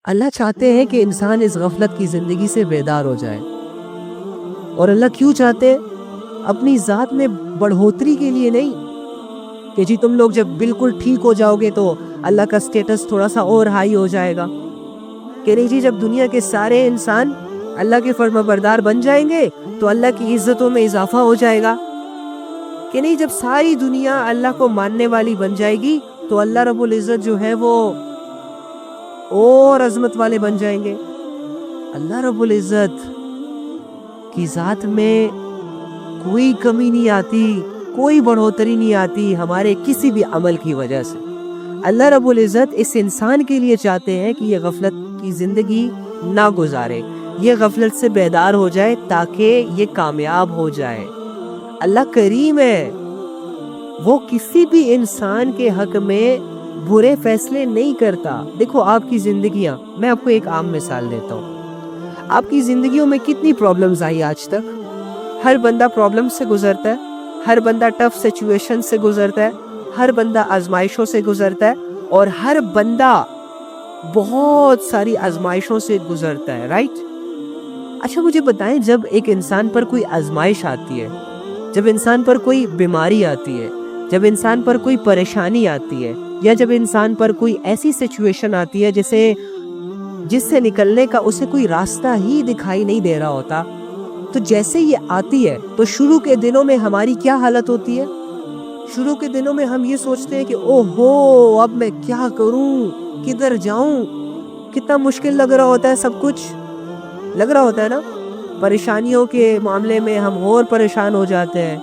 اللہ چاہتے ہیں کہ انسان اس غفلت کی زندگی سے بیدار ہو جائے. اور اللہ کیوں چاہتے ہیں؟ اپنی ذات میں بڑھوتری کے لیے نہیں کہ جی تم لوگ جب بالکل ٹھیک ہو جاؤ گے تو اللہ کا سٹیٹس تھوڑا سا اور ہائی ہو جائے گا، کہ نہیں جی جب دنیا کے سارے انسان اللہ کے فرما بردار بن جائیں گے تو اللہ کی عزتوں میں اضافہ ہو جائے گا، کہ نہیں جب ساری دنیا اللہ کو ماننے والی بن جائے گی تو اللہ رب العزت جو ہے وہ اور عظمت والے بن جائیں گے. اللہ رب العزت کی ذات میں کوئی کمی نہیں آتی، کوئی بڑھوتری نہیں آتی ہمارے کسی بھی عمل کی وجہ سے. اللہ رب العزت اس انسان کے لیے چاہتے ہیں کہ یہ غفلت کی زندگی نہ گزارے، یہ غفلت سے بیدار ہو جائے تاکہ یہ کامیاب ہو جائے. اللہ کریم ہے، وہ کسی بھی انسان کے حق میں برے فیصلے نہیں کرتا. دیکھو آپ کی زندگیاں، میں آپ کو ایک عام مثال دیتا ہوں. آپ کی زندگیوں میں کتنی پرابلمز آئی آج تک؟ ہر بندہ پرابلم سے گزرتا ہے، ہر بندہ ٹف سچویشن سے گزرتا ہے، ہر بندہ آزمائشوں سے گزرتا ہے، اور ہر بندہ بہت ساری آزمائشوں سے گزرتا ہے، رائٹ؟ اچھا مجھے بتائیں، جب ایک انسان پر کوئی آزمائش آتی ہے، جب انسان پر کوئی بیماری آتی ہے، جب انسان پر کوئی پریشانی آتی ہے، یا جب انسان پر کوئی ایسی سچویشن آتی ہے جس سے نکلنے کا اسے کوئی راستہ ہی دکھائی نہیں دے رہا ہوتا، تو جیسے یہ آتی ہے تو شروع کے دنوں میں ہماری کیا حالت ہوتی ہے؟ شروع کے دنوں میں ہم یہ سوچتے ہیں کہ اوہ ہو اب میں کیا کروں، کدھر جاؤں، کتنا مشکل لگ رہا ہوتا ہے، سب کچھ لگ رہا ہوتا ہے نا. پریشانیوں کے معاملے میں ہم اور پریشان ہو جاتے ہیں.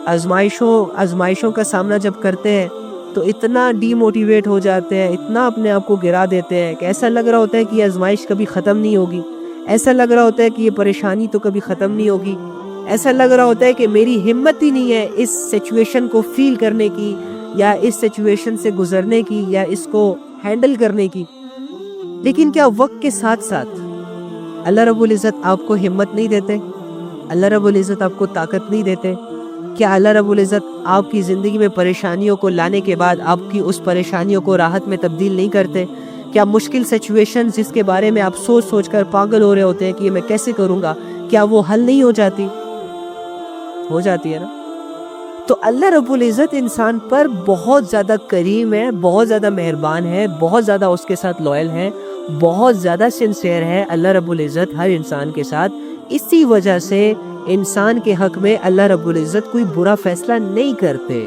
آزمائشوں کا سامنا جب کرتے ہیں تو اتنا ڈی موٹیویٹ ہو جاتے ہیں، اتنا اپنے آپ کو گرا دیتے ہیں کہ ایسا لگ رہا ہوتا ہے کہ یہ آزمائش کبھی ختم نہیں ہوگی، ایسا لگ رہا ہوتا ہے کہ یہ پریشانی تو کبھی ختم نہیں ہوگی، ایسا لگ رہا ہوتا ہے کہ میری ہمت ہی نہیں ہے اس سچویشن کو فیل کرنے کی، یا اس سچویشن سے گزرنے کی، یا اس کو ہینڈل کرنے کی. لیکن کیا وقت کے ساتھ ساتھ اللہ رب العزت آپ کو ہمت نہیں دیتے؟ اللہ رب العزت آپ کو طاقت نہیں دیتے؟ کیا اللہ رب العزت آپ کی زندگی میں پریشانیوں کو لانے کے بعد آپ کی اس پریشانیوں کو راحت میں تبدیل نہیں کرتے؟ کیا مشکل سچویشن جس کے بارے میں آپ سوچ کر پاگل ہو رہے ہوتے ہیں کہ یہ میں کیسے کروں گا، کیا وہ حل نہیں ہو جاتی؟ ہو جاتی ہے نا. تو اللہ رب العزت انسان پر بہت زیادہ کریم ہے، بہت زیادہ مہربان ہے، بہت زیادہ اس کے ساتھ لوئل ہے، بہت زیادہ سنسیئر ہے اللہ رب العزت ہر انسان کے ساتھ. اسی وجہ سے انسان کے حق میں اللہ رب العزت کوئی برا فیصلہ نہیں کرتے.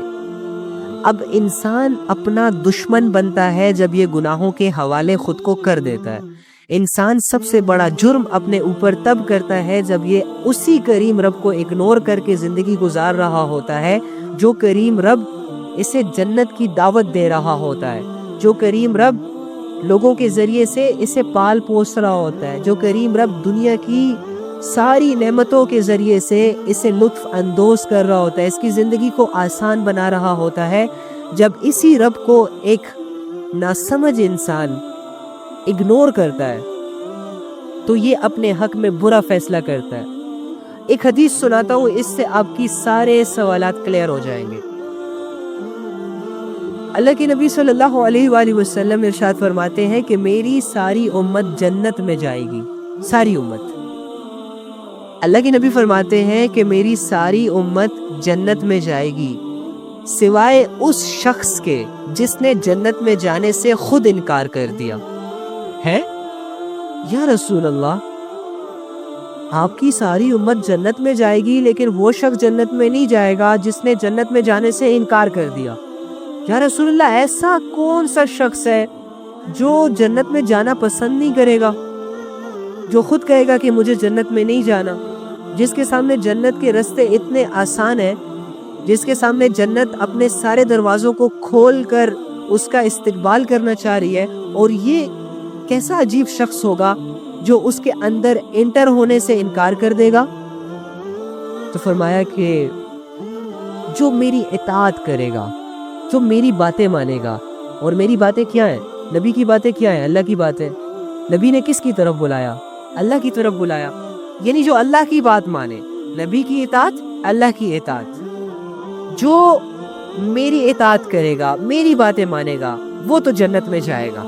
اب انسان اپنا دشمن بنتا ہے جب یہ گناہوں کے حوالے خود کو کر دیتا ہے. انسان سب سے بڑا جرم اپنے اوپر تب کرتا ہے جب یہ اسی کریم رب کو اگنور کر کے زندگی گزار رہا ہوتا ہے، جو کریم رب اسے جنت کی دعوت دے رہا ہوتا ہے، جو کریم رب لوگوں کے ذریعے سے اسے پال پوس رہا ہوتا ہے، جو کریم رب دنیا کی ساری نعمتوں کے ذریعے سے اسے لطف اندوز کر رہا ہوتا ہے، اس کی زندگی کو آسان بنا رہا ہوتا ہے. جب اسی رب کو ایک ناسمجھ انسان اگنور کرتا ہے تو یہ اپنے حق میں برا فیصلہ کرتا ہے. ایک حدیث سناتا ہوں، اس سے آپ کی سارے سوالات کلیئر ہو جائیں گے. اللہ کے نبی صلی اللہ علیہ وآلہ وسلم ارشاد فرماتے ہیں کہ میری ساری امت جنت میں جائے گی. ساری امت، اللہ کے نبی فرماتے ہیں کہ میری ساری امت جنت میں جائے گی سوائے اس شخص کے جس نے جنت میں جانے سے خود انکار کر دیا ہے. یا رسول اللہ، آپ کی ساری امت جنت میں جائے گی لیکن وہ شخص جنت میں نہیں جائے گا جس نے جنت میں جانے سے انکار کر دیا. یا رسول اللہ، ایسا کون سا شخص ہے جو جنت میں جانا پسند نہیں کرے گا، جو خود کہے گا کہ مجھے جنت میں نہیں جانا، جس کے سامنے جنت کے راستے اتنے آسان ہیں، جس کے سامنے جنت اپنے سارے دروازوں کو کھول کر اس کا استقبال کرنا چاہ رہی ہے، اور یہ کیسا عجیب شخص ہوگا جو اس کے اندر انٹر ہونے سے انکار کر دے گا. تو فرمایا کہ جو میری اطاعت کرے گا، جو میری باتیں مانے گا. اور میری باتیں کیا ہیں؟ نبی کی باتیں کیا ہیں؟ اللہ کی باتیں. نبی نے کس کی طرف بلایا؟ اللہ کی طرف بلایا. یعنی جو اللہ کی بات مانے، نبی کی اطاعت، اللہ کی اطاعت. جو میری اطاعت کرے گا، میری باتیں مانے گا، وہ تو جنت میں جائے گا.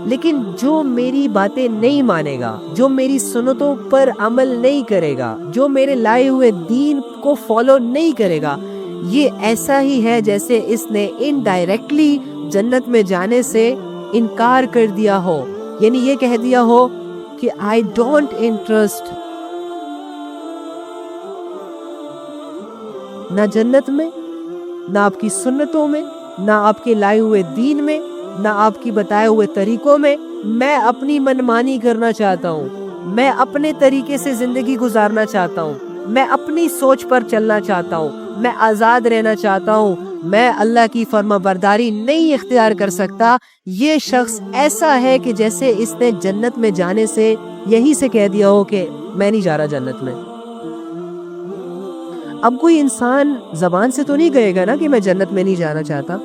لیکن جو میری باتیں نہیں مانے گا، جو میری سنتوں پر عمل نہیں کرے گا، جو میرے لائے ہوئے دین کو فالو نہیں کرے گا، یہ ایسا ہی ہے جیسے اس نے انڈائریکٹلی جنت میں جانے سے انکار کر دیا ہو، یعنی یہ کہہ دیا ہو کہ آئی ڈونٹ انٹرسٹ نہ جنت میں، نہ آپ کی سنتوں میں، نہ آپ کے لائے ہوئے دین میں، نہ آپ کی بتائے ہوئے طریقوں میں۔ میں اپنی منمانی کرنا چاہتا ہوں، میں اپنے طریقے سے زندگی گزارنا چاہتا ہوں، میں اپنی سوچ پر چلنا چاہتا ہوں، میں آزاد رہنا چاہتا ہوں، میں اللہ کی فرما برداری نہیں اختیار کر سکتا۔ یہ شخص ایسا ہے کہ جیسے اس نے جنت میں جانے سے یہی سے کہہ دیا ہو کہ میں نہیں جا رہا جنت میں۔ اب کوئی انسان زبان سے تو نہیں کہے گا نا کہ میں جنت میں نہیں جانا چاہتا،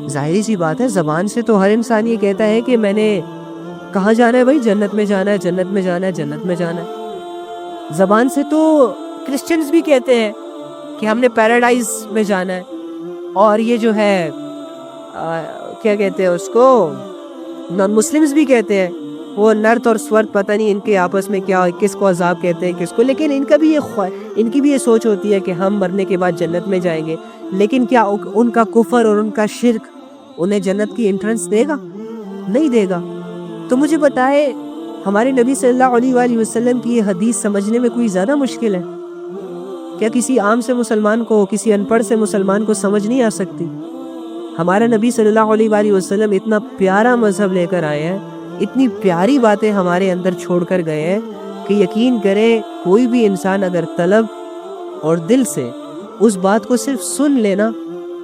ظاہری سی بات ہے، زبان سے تو ہر انسان یہ کہتا ہے کہ میں نے کہاں جانا ہے بھائی، جنت میں جانا ہے، جنت میں جانا ہے، جنت میں جانا ہے۔ زبان سے تو کرسچنز بھی کہتے ہیں کہ ہم نے پیراڈائز میں جانا ہے، اور یہ جو ہے کیا کہتے ہیں اس کو، نان مسلمز بھی کہتے ہیں، وہ نرت اور سورت پتہ نہیں ان کے آپس میں کیا، کس کو عذاب کہتے ہیں کس کو، لیکن ان کی بھی یہ سوچ ہوتی ہے کہ ہم مرنے کے بعد جنت میں جائیں گے۔ لیکن کیا ان کا کفر اور ان کا شرک انہیں جنت کی انٹرنس دے گا؟ نہیں دے گا۔ تو مجھے بتائے، ہمارے نبی صلی اللہ علیہ وآلہ وسلم کی یہ حدیث سمجھنے میں کوئی زیادہ مشکل ہے کیا؟ کسی عام سے مسلمان کو، کسی ان پڑھ سے مسلمان کو سمجھ نہیں آ سکتی؟ ہمارا نبی صلی اللہ علیہ وآلہ وسلم اتنا پیارا مذہب لے کر آئے ہیں، اتنی پیاری باتیں ہمارے اندر چھوڑ کر گئے ہیں کہ یقین کریں کوئی بھی انسان اگر طلب اور دل سے اس بات کو صرف سن لینا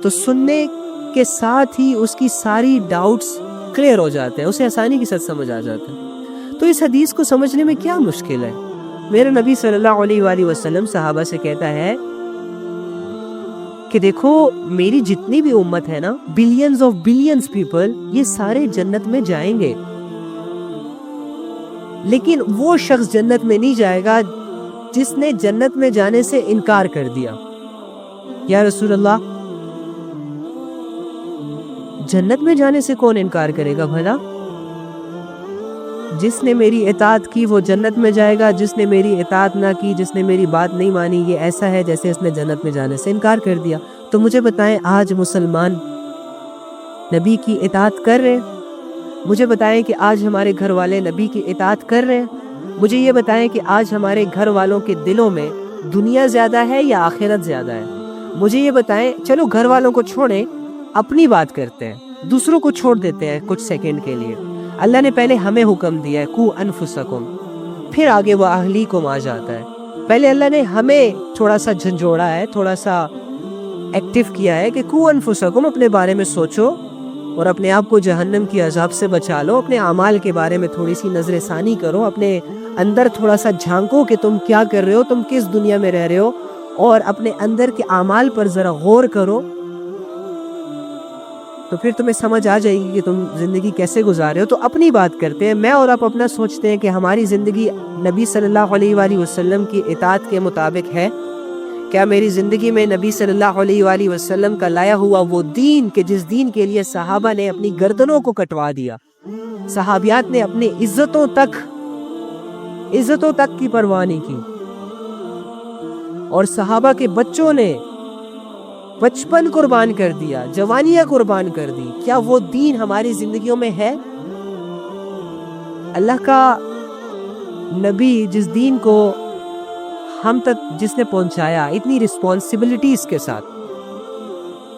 تو سننے کے ساتھ ہی اس کی ساری ڈاؤٹس کلیئر ہو جاتے ہیں، اسے آسانی کے ساتھ سمجھ آ جاتا ہے۔ تو اس حدیث کو سمجھنے میں کیا مشکل ہے؟ میرے نبی صلی اللہ علیہ وآلہ وسلم صحابہ سے کہتا ہے کہ دیکھو میری جتنی بھی امت ہے نا، بلینز آف بلینز پیپل، یہ سارے جنت میں جائیں گے، لیکن وہ شخص جنت میں نہیں جائے گا جس نے جنت میں جانے سے انکار کر دیا۔ یا رسول اللہ، جنت میں جانے سے کون انکار کرے گا بھلا؟ جس نے میری اطاعت کی وہ جنت میں جائے گا، جس نے میری اطاعت نہ کی، جس نے میری بات نہیں مانی، یہ ایسا ہے جیسے اس نے جنت میں جانے سے انکار کر دیا۔ تو مجھے بتائیں، آج مسلمان نبی کی اطاعت کر رہے ہیں؟ مجھے بتائیں کہ آج ہمارے گھر والے نبی کی اطاعت کر رہے ہیں؟ مجھے یہ بتائیں کہ آج ہمارے گھر والوں کے دلوں میں دنیا زیادہ ہے یا آخرت زیادہ ہے؟ مجھے یہ بتائیں، چلو گھر والوں کو چھوڑیں، اپنی بات کرتے ہیں، دوسروں کو چھوڑ دیتے ہیں کچھ سیکنڈ کے لیے۔ اللہ نے پہلے ہمیں حکم دیا ہے قو انفسکم، پھر آگے وہ اہلیکم آ جاتا ہے۔ پہلے اللہ نے ہمیں تھوڑا سا جھنجھوڑا ہے، تھوڑا سا ایکٹیو کیا ہے کہ قو انفسکم، اپنے بارے میں سوچو اور اپنے آپ کو جہنم کی عذاب سے بچا لو، اپنے اعمال کے بارے میں تھوڑی سی نظر ثانی کرو، اپنے اندر تھوڑا سا جھانکو کہ تم کیا کر رہے ہو، تم کس دنیا میں رہ رہے ہو، اور اپنے اندر کے اعمال پر ذرا غور کرو، تو پھر تمہیں سمجھ آ جائے گی کہ تم زندگی کیسے گزارے ہو۔ تو اپنی بات کرتے ہیں، میں اور آپ اپنا سوچتے ہیں کہ ہماری زندگی نبی صلی اللہ علیہ وآلہ وسلم کی اطاعت کے مطابق ہے؟ کیا میری زندگی میں نبی صلی اللہ علیہ وآلہ وسلم کا لایا ہوا وہ دین کہ جس دین کے لیے صحابہ نے اپنی گردنوں کو کٹوا دیا، صحابیات نے اپنی عزتوں تک کی پرواہ نہیں کی، اور صحابہ کے بچوں نے بچپن قربان کر دیا، جوانیاں قربان کر دی، کیا وہ دین ہماری زندگیوں میں ہے؟ اللہ کا نبی جس دین کو ہم تک جس نے پہنچایا اتنی رسپانسبلٹیز کے ساتھ،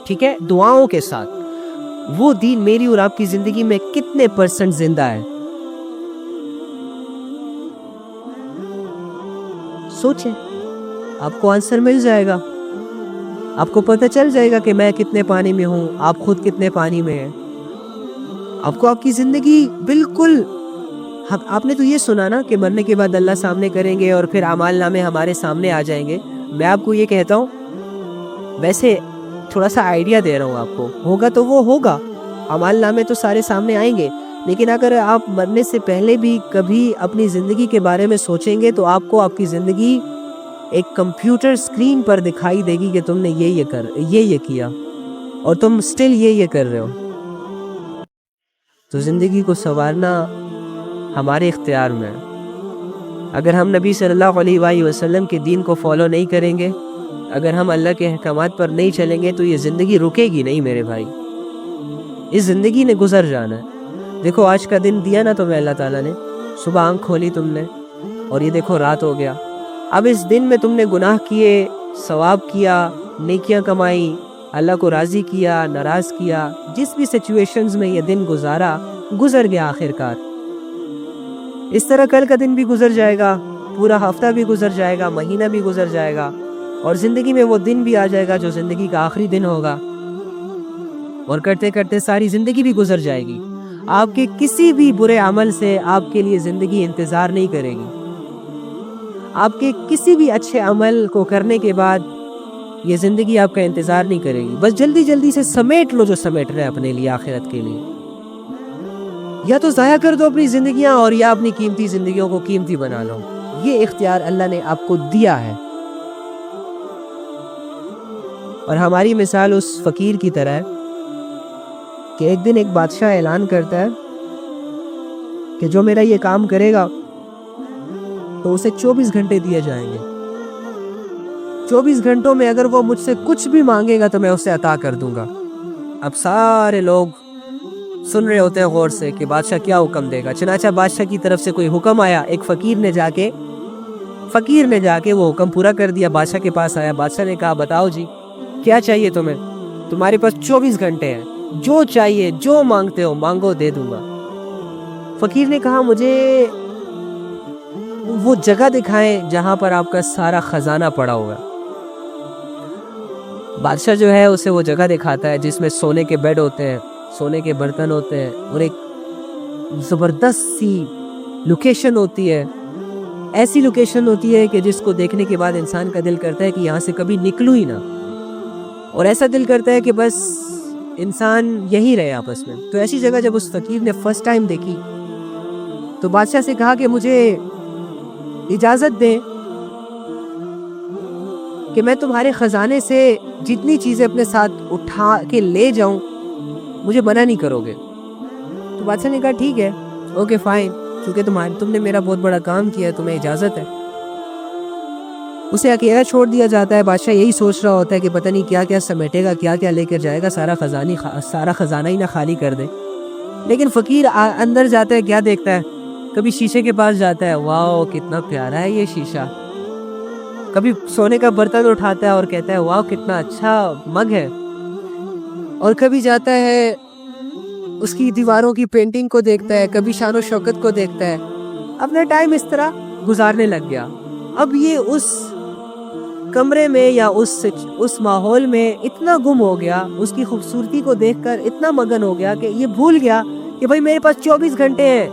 ٹھیک ہے، دعاؤں کے ساتھ، وہ دین میری اور آپ کی زندگی میں کتنے پرسنٹ زندہ ہے؟ سوچیں، آپ کو آنسر مل جائے گا، آپ کو پتہ چل جائے گا کہ میں کتنے پانی میں ہوں، آپ خود کتنے پانی میں ہیں۔ آپ کو آپ کی زندگی بالکل، آپ نے تو یہ سنا نا کہ مرنے کے بعد اللہ سامنے کریں گے اور پھر اعمال نامے ہمارے سامنے آ جائیں گے۔ میں آپ کو یہ کہتا ہوں، ویسے تھوڑا سا آئیڈیا دے رہا ہوں آپ کو، ہوگا تو وہ ہوگا، اعمال نامے تو سارے سامنے آئیں گے، لیکن اگر آپ مرنے سے پہلے بھی کبھی اپنی زندگی کے بارے میں سوچیں گے تو آپ کو آپ کی زندگی ایک کمپیوٹر سکرین پر دکھائی دے گی کہ تم نے یہ کیا اور تم سٹل یہ کر رہے ہو۔ تو زندگی کو سنوارنا ہمارے اختیار میں ہے۔ اگر ہم نبی صلی اللہ علیہ وآلہ وسلم کے دین کو فالو نہیں کریں گے، اگر ہم اللہ کے احکامات پر نہیں چلیں گے، تو یہ زندگی رکے گی نہیں میرے بھائی، اس زندگی نے گزر جانا ہے۔ دیکھو آج کا دن دیا نا تمہیں اللہ تعالیٰ نے، صبح آنکھ کھولی تم نے اور یہ دیکھو رات ہو گیا۔ اب اس دن میں تم نے گناہ کیے، ثواب کیا، نیکیاں کمائی، اللہ کو راضی کیا، ناراض کیا، جس بھی سچویشنز میں یہ دن گزارا، گزر گیا آخر کار۔ اس طرح کل کا دن بھی گزر جائے گا، پورا ہفتہ بھی گزر جائے گا، مہینہ بھی گزر جائے گا، اور زندگی میں وہ دن بھی آ جائے گا جو زندگی کا آخری دن ہوگا، اور کرتے کرتے ساری زندگی بھی گزر جائے گی۔ آپ کے کسی بھی برے عمل سے آپ کے لیے زندگی انتظار نہیں کرے گی۔ آپ کے کسی بھی اچھے عمل کو کرنے کے بعد یہ زندگی آپ کا انتظار نہیں کرے گی۔ بس جلدی جلدی سے سمیٹ لو جو سمیٹ رہے اپنے لیے آخرت کے لیے، یا تو ضائع کر دو اپنی زندگیاں، اور یا اپنی قیمتی زندگیوں کو قیمتی بنا لو۔ یہ اختیار اللہ نے آپ کو دیا ہے۔ اور ہماری مثال اس فقیر کی طرح ہے کہ ایک دن ایک بادشاہ اعلان کرتا ہے کہ جو میرا یہ کام کرے گا تو اسے 24 گھنٹے دیے جائیں گے۔ 24 گھنٹوں میں اگر وہ مجھ سے کچھ بھی مانگے گا تو میں اسے عطا کر دوں گا۔ اب سارے لوگ سن رہے ہوتے ہیں غور سے کہ بادشاہ کیا حکم دے گا۔ چنانچہ بادشاہ کی طرف سے کوئی حکم آیا، ایک فقیر نے جا کے وہ حکم پورا کر دیا۔ بادشاہ کے پاس آیا، بادشاہ نے کہا بتاؤ جی کیا چاہیے تمہیں؟ تمہارے پاس 24 گھنٹے ہیں، جو چاہیے جو مانگتے ہو مانگو، دے دوں گا۔ فقیر نے کہا مجھے وہ جگہ دکھائیں جہاں پر آپ کا سارا خزانہ پڑا ہوگا۔ بادشاہ جو ہے اسے وہ جگہ دکھاتا ہے جس میں سونے کے بیڈ ہوتے ہیں، سونے کے برتن ہوتے ہیں، اور ایک زبردست سی لوکیشن ہوتی ہے، ایسی لوکیشن ہوتی ہے کہ جس کو دیکھنے کے بعد انسان کا دل کرتا ہے کہ یہاں سے کبھی نکلوں ہی نہ، اور ایسا دل کرتا ہے کہ بس انسان یہی رہے آپس میں۔ تو ایسی جگہ جب اس فقیر نے فرسٹ ٹائم دیکھی تو بادشاہ سے کہا کہ مجھے اجازت دیں کہ میں تمہارے خزانے سے جتنی چیزیں اپنے ساتھ اٹھا کے لے جاؤں، مجھے منع نہیں کرو گے؟ تو بادشاہ نے کہا ٹھیک ہے، اوکے فائن، کیونکہ تم نے میرا بہت بڑا کام کیا ہے، تمہیں اجازت ہے۔ اسے اکیلا چھوڑ دیا جاتا ہے۔ بادشاہ یہی سوچ رہا ہوتا ہے کہ پتہ نہیں کیا کیا سمیٹے گا، کیا کیا لے کر جائے گا، سارا خزانہ ہی نہ خالی کر دے۔ لیکن فقیر اندر جاتا ہے، کیا دیکھتا ہے؟ کبھی شیشے کے پاس جاتا ہے، واو کتنا پیارا ہے یہ شیشہ۔ کبھی سونے کا برتن اٹھاتا ہے اور کہتا ہے واو کتنا اچھا مگ ہے۔ اور کبھی جاتا ہے اس کی دیواروں کی پینٹنگ کو دیکھتا ہے، کبھی شان و شوکت کو دیکھتا ہے۔ اپنا ٹائم اس طرح گزارنے لگ گیا۔ اب یہ اس کمرے میں یا اس ماحول میں اتنا گم ہو گیا، اس کی خوبصورتی کو دیکھ کر اتنا مگن ہو گیا کہ یہ بھول گیا کہ بھائی میرے پاس 24 گھنٹے ہیں،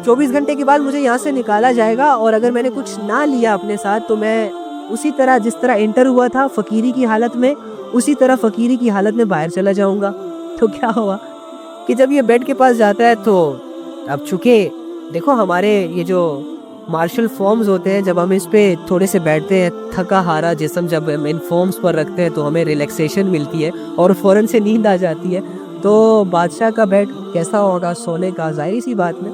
24 گھنٹے کے بعد مجھے یہاں سے نکالا جائے گا، اور اگر میں نے کچھ نہ لیا اپنے ساتھ تو میں اسی طرح جس طرح انٹر ہوا تھا فقیری کی حالت میں، اسی طرح فقیری کی حالت میں باہر چلا جاؤں گا۔ تو کیا ہوا کہ جب یہ بیڈ کے پاس جاتا ہے تو اب چونکہ دیکھو ہمارے یہ جو مارشل فارمز ہوتے ہیں، جب ہم اس پہ تھوڑے سے بیٹھتے ہیں، تھکا ہارا جسم جب ہم ان فارمز پر رکھتے ہیں تو ہمیں ریلیکسیشن ملتی ہے اور فوراً سے نیند آ جاتی ہے۔ تو بادشاہ کا بیڈ کیسا ہوگا؟ سونے کا، ظاہری سی بات میں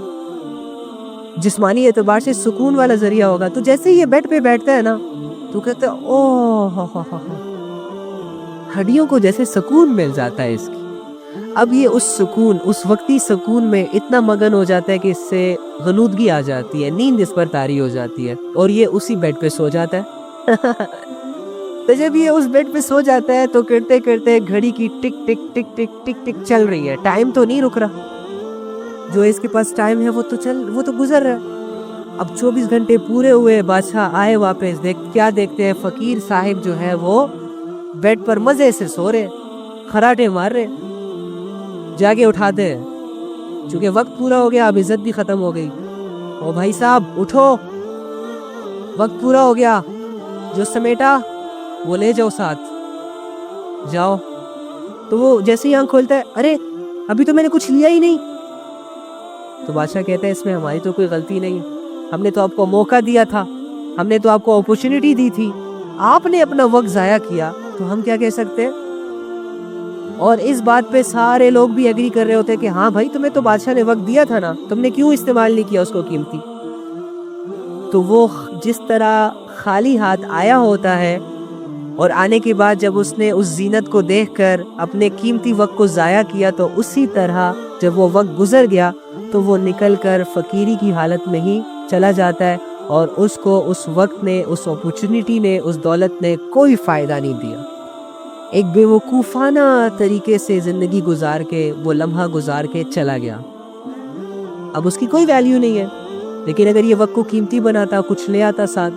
جسمانی اعتبار سے سکون والا ذریعہ ہوگا۔ تو جیسے یہ بیڈ پہ بیٹھتا ہے نا تو کہتے ہیں اوہ ہڈیوں کو جیسے سکون مل جاتا ہے اس کی۔ اب یہ اس سکون، اس وقتی سکون میں اتنا مگن ہو جاتا ہے کہ اس سے غنودگی آ جاتی ہے، نیند اس پر طاری ہو جاتی ہے، اور یہ اسی بیڈ پہ سو جاتا ہے۔ تو جب یہ اس بیڈ پہ سو جاتا ہے تو کرتے کرتے گھڑی کی ٹک ٹک ٹک ٹک ٹک ٹک چل رہی ہے، ٹائم تو نہیں رک رہا، جو اس کے پاس ٹائم ہے وہ تو گزر رہا ہے۔ اب 24 گھنٹے پورے ہوئے، بادشاہ آئے واپس، کیا دیکھتے ہیں؟ فقیر صاحب جو ہے وہ بیڈ پر مزے سے سو رہے، خراٹے مار رہے۔ جا کے اٹھاتے ہیں، چونکہ وقت پورا ہو گیا، اب عزت بھی ختم ہو گئی۔ او بھائی صاحب اٹھو، وقت پورا ہو گیا، جو سمیٹا وہ لے جاؤ ساتھ، جاؤ۔ تو وہ جیسے ہی آنکھ کھولتا ہے، ارے ابھی تو میں نے کچھ لیا ہی نہیں۔ تو بادشاہ کہتا ہے اس میں ہماری تو کوئی غلطی نہیں، ہم نے تو آپ کو موقع دیا تھا، ہم نے تو آپ کو اپورچونٹی دی تھی، آپ نے اپنا وقت ضائع کیا، تو ہم کیا کہہ سکتے ہیں؟ اور اس بات پہ سارے لوگ بھی ایگری کر رہے ہوتے کہ ہاں بھائی تمہیں تو بادشاہ نے وقت دیا تھا نا، تم نے کیوں استعمال نہیں کیا اس کو قیمتی. تو وہ جس طرح خالی ہاتھ آیا ہوتا ہے اور آنے کے بعد جب اس نے اس زینت کو دیکھ کر اپنے قیمتی وقت کو ضائع کیا، تو اسی طرح جب وہ وقت گزر گیا تو وہ نکل کر فقیری کی حالت میں ہی چلا جاتا ہے، اور اس کو اس وقت نے، اس اپورچونٹی نے، اس دولت نے کوئی فائدہ نہیں دیا. ایک بے وقوفانہ طریقے سے زندگی گزار کے، وہ لمحہ گزار کے چلا گیا. اب اس کی کوئی ویلیو نہیں ہے. لیکن اگر یہ وقت کو قیمتی بناتا، کچھ لے آتا ساتھ.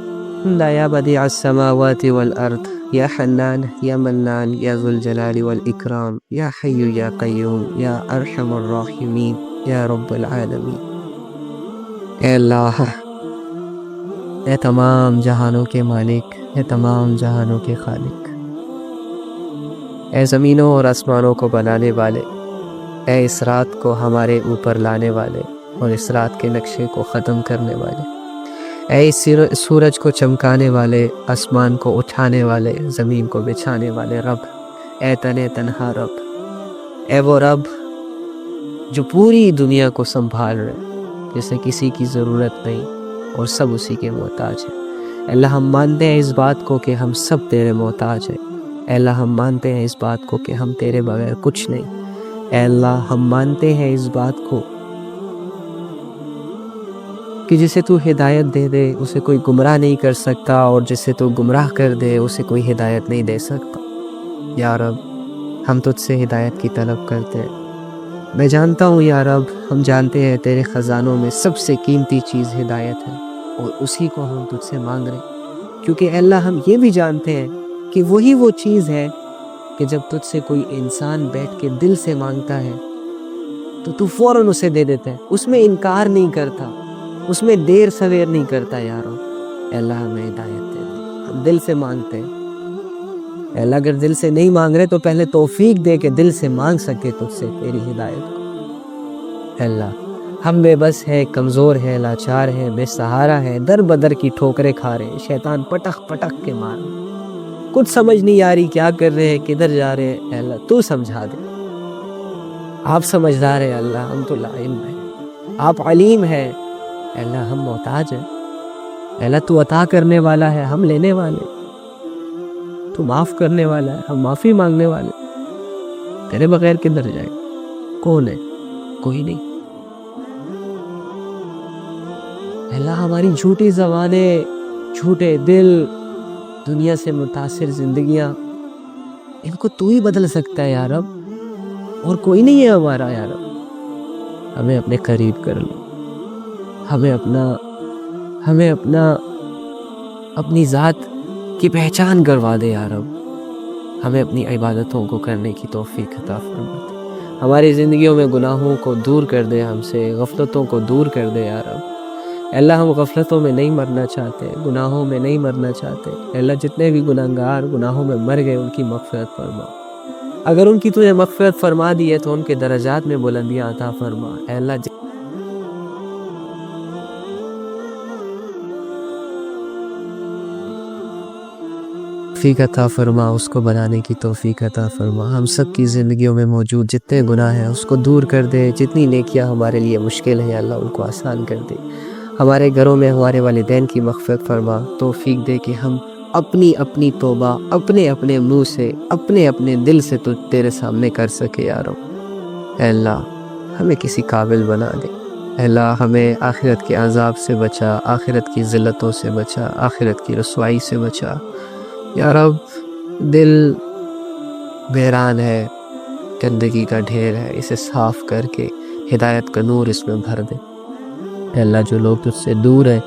یا بدیع السماوات والارض یا حنان یا منان یا ذو الجلال والاکرام یا حی یا قیوم یا ارحم الراحمین یا رب العالمین. اے اللہ، اے تمام جہانوں کے مالک، اے تمام جہانوں کے خالق، اے زمینوں اور آسمانوں کو بنانے والے، اے اس رات کو ہمارے اوپر لانے والے اور اس رات کے نقشے کو ختم کرنے والے، اے اس سورج کو چمکانے والے، آسمان کو اٹھانے والے، زمین کو بچھانے والے رب، اے تنہا رب، اے وہ رب جو پوری دنیا کو سنبھال رہے، جسے کسی کی ضرورت نہیں اور سب اسی کے محتاج ہیں. اللہ ہم مانتے ہیں اس بات کو کہ ہم سب تیرے محتاج ہیں. اے اللہ ہم مانتے ہیں اس بات کو کہ ہم تیرے بغیر کچھ نہیں. اے اللہ ہم مانتے ہیں اس بات کو کہ جسے تو ہدایت دے دے اسے کوئی گمراہ نہیں کر سکتا، اور جسے تو گمراہ کر دے اسے کوئی ہدایت نہیں دے سکتا. یا رب ہم تجھ سے ہدایت کی طلب کرتے ہیں. میں جانتا ہوں یا رب، ہم جانتے ہیں تیرے خزانوں میں سب سے قیمتی چیز ہدایت ہے، اور اسی کو ہم تجھ سے مانگ رہے ہیں. کیونکہ اے اللہ ہم یہ بھی جانتے ہیں کہ وہی وہ چیز ہے کہ جب تجھ سے کوئی انسان بیٹھ کے دل سے مانگتا ہے تو تو فوراً اسے دے دیتا ہے، اس میں انکار نہیں کرتا، اس میں دیر سویر نہیں کرتا. یارو اے اللہ ہمیں ہدایت دے دے. ہم دل سے مانگتے ہیں اے اللہ، اگر دل سے نہیں مانگ رہے تو پہلے توفیق دے کہ دل سے مانگ سکے تجھ سے تیری ہدایت کو. اے اللہ ہم بے بس ہے، کمزور ہے، لاچار ہے، بے سہارا ہے، در بدر کی ٹھوکریں کھا رہے، شیطان پٹک پٹک کے مار، کچھ سمجھ نہیں آ رہی کیا کر رہے ہیں، کدھر جا رہے ہیں. اے اللہ تو سمجھا دے. آپ سمجھدار ہے اللہ، ہم تو لا علم ہے. آپ علیم ہے. اے اللہ ہم محتاج ہیں. اے اللہ تو عطا کرنے والا ہے، ہم لینے والے. تو معاف کرنے والا ہے، ہم معافی مانگنے والے. تیرے بغیر کدھر جائے؟ کون ہے؟ کوئی نہیں. اے اللہ ہماری جھوٹی زبانیں، جھوٹے دل، دنیا سے متاثر زندگیاں، ان کو تو ہی بدل سکتا ہے یا رب، اور کوئی نہیں ہے ہمارا. یا رب ہمیں اپنے قریب کر لو. ہمیں اپنی ذات کی پہچان کروا دے یا رب. ہمیں اپنی عبادتوں کو کرنے کی توفیق عطا فرما دے. ہماری زندگیوں میں گناہوں کو دور کر دے، ہم سے غفلتوں کو دور کر دے یا رب. اے اللہ ہم غفلتوں میں نہیں مرنا چاہتے، گناہوں میں نہیں مرنا چاہتے. اے اللہ جتنے بھی گناہگار گناہوں میں مر گئے ان کی مغفرت فرما. اگر ان کی تجھے مغفرت فرما دی ہے تو ان کے درجات میں بلندیاں عطا فرما. اے اللہ توفیق عطا فرما، اس کو بنانے کی توفیق عطا فرما. ہم سب کی زندگیوں میں موجود جتنے گناہ ہیں اس کو دور کر دے. جتنی نیکیاں ہمارے لیے مشکل ہیں اللہ ان کو آسان کر دے. ہمارے گھروں میں ہمارے والدین کی مغفرت فرما. توفیق دے کہ ہم اپنی توبہ اپنے منہ سے، اپنے دل سے تو تیرے سامنے کر سکے یا رب. اے اللہ ہمیں کسی قابل بنا دے. اے اللہ ہمیں آخرت کے عذاب سے بچا، آخرت کی ذلتوں سے بچا، آخرت کی رسوائی سے بچا. یا رب دل ویران ہے، گندگی کا ڈھیر ہے، اسے صاف کر کے ہدایت کا نور اس میں بھر دے. اے اللہ جو لوگ تجھ سے دور ہیں،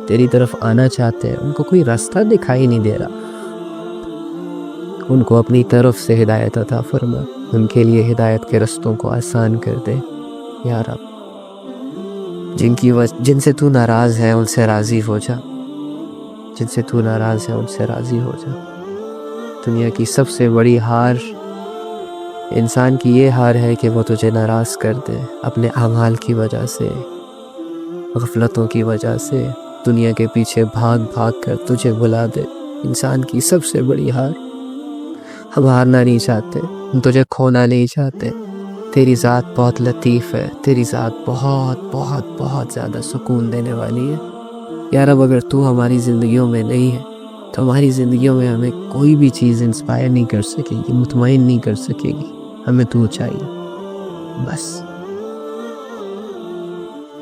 تیری طرف آنا چاہتے ہیں، ان کو کوئی راستہ دکھائی نہیں دے رہا، ان کو اپنی طرف سے ہدایت عطا فرما. ان کے لیے ہدایت کے رستوں کو آسان کر دے یا رب. جن سے تو ناراض ہے ان سے راضی ہو جا، جن سے تو ناراض ہے ان سے راضی ہو جا. دنیا کی سب سے بڑی ہار انسان کی یہ ہار ہے کہ وہ تجھے ناراض کر دے، اپنے اعمال کی وجہ سے، غفلتوں کی وجہ سے، دنیا کے پیچھے بھاگ کر تجھے بلا دے. انسان کی سب سے بڑی ہار. ہم ہارنا نہیں چاہتے، ہم تجھے کھونا نہیں چاہتے. تیری ذات بہت لطیف ہے، تیری ذات بہت بہت بہت زیادہ سکون دینے والی ہے. یا رب اگر تو ہماری زندگیوں میں نہیں ہے تو ہماری زندگیوں میں ہمیں کوئی بھی چیز انسپائر نہیں کر سکے گی، مطمئن نہیں کر سکے گی. ہمیں تو چاہیے بس.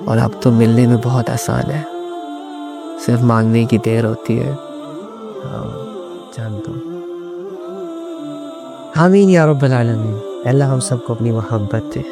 اور اب تو ملنے میں بہت آسان ہے، صرف مانگنے کی دیر ہوتی ہے. جانتا ہوں. آمین یا رب العالمین. اللہ ہم سب کو اپنی محبت دے.